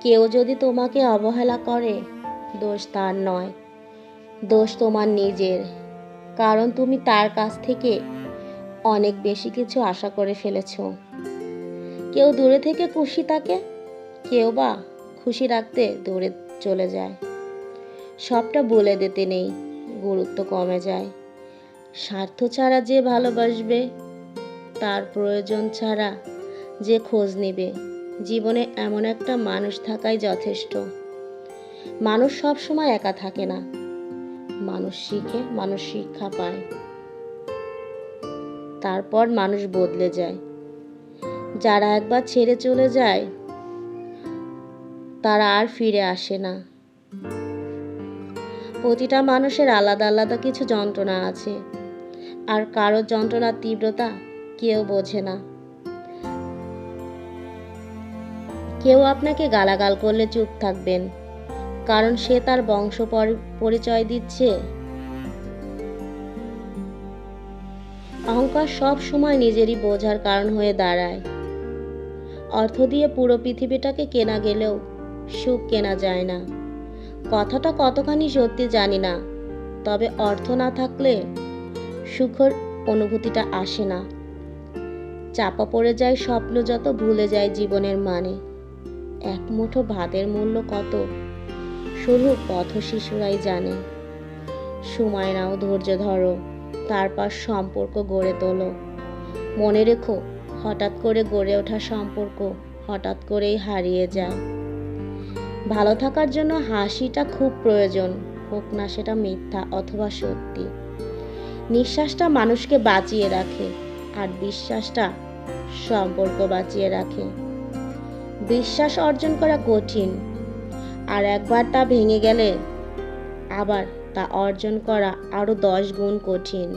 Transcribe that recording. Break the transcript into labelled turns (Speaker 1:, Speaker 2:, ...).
Speaker 1: কেউ যদি তোমাকে অবহেলা করে, দোষ তার নয়, দোষ তোমার নিজের। কারণ তুমি তার কাছ থেকে অনেক বেশি কিছু আশা করে ফেলেছো। কেউ দূরে থেকে খুশি থাকে, কেউ বা খুশি রাখতে দূরে চলে যায়। সবটা বলে দিতে নেই, গুরুত্ব কমে যায়। স্বার্থ ছাড়া যে ভালোবাসবে, তার প্রয়োজন ছাড়া যে খোঁজ নেবে, জীবনে এমন একটা মানুষ থাকাই যথেষ্ট। মানুষ সব সময় একা থাকে না, মানুষ শিখে, মানুষ শিক্ষা পায়, তারপর মানুষ বদলে যায়। যারা একবার ছেড়ে চলে যায়, তারা আর ফিরে আসে না। প্রতিটা মানুষের আলাদা আলাদা কিছু যন্ত্রণা আছে, আর কারো যন্ত্রণার তীব্রতা কেউ বোঝে না। কেউ আপনাকে গালাগাল করলে চুপ থাকবেন, কারণ সে তার বংশ পরিচয় দিচ্ছে। অহংকার সব সময় নিজেরই বোঝার কারণ হয়ে দাঁড়ায়। অর্থ দিয়ে পুরো পৃথিবীটাকে কেনা গেলেও সুখ কেনা যায় না। কথাটা কতখানি সত্যি জানি না, তবে অর্থ না থাকলে সুখের অনুভূতিটা আসে না। চাপা পড়ে যায় স্বপ্ন যত, ভুলে যায় জীবনের মানে। এক মুঠো ভাতের মূল্য কত, শুধু পথ শিশুরাই জানে। সময় নাও, ধৈর্য ধরো, তারপর সম্পর্ক গড়ে তোলো। মনে রেখো, হঠাৎ করে গড়ে ওঠা সম্পর্ক হঠাৎ করেই হারিয়ে যায়। ভালো থাকার জন্য হাসিটা খুব প্রয়োজন, হোক না সেটা মিথ্যা অথবা সত্যি। নিঃশ্বাসটা মানুষকে বাঁচিয়ে রাখে, আর বিশ্বাসটা সম্পর্ক বাঁচিয়ে রাখে। বিশ্বাস অর্জন করা কঠিন, আর একবার তা ভেঙে গেলে আবার তা অর্জন করা আরো 10 গুণ কঠিন।